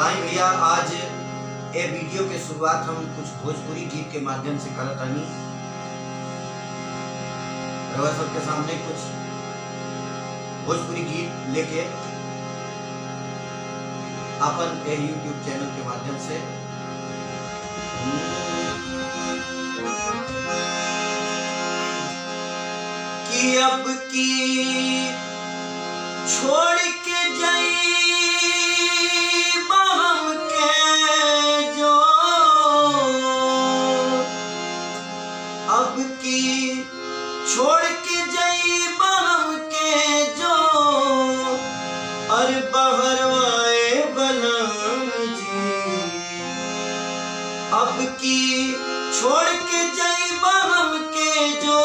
आई भैया आज ए वीडियो के शुरुआत हम कुछ भोजपुरी गीत के माध्यम से करत हनी। रउआ सबके सामने कुछ भोजपुरी गीत लेके अपन ए YouTube चैनल के माध्यम से कि अब की छोड़ के जाई बहम के जो अब की छोड़ के जाई बहम के जो और बहरवाए बलम जी अब की छोड़ के जाई बहम के जो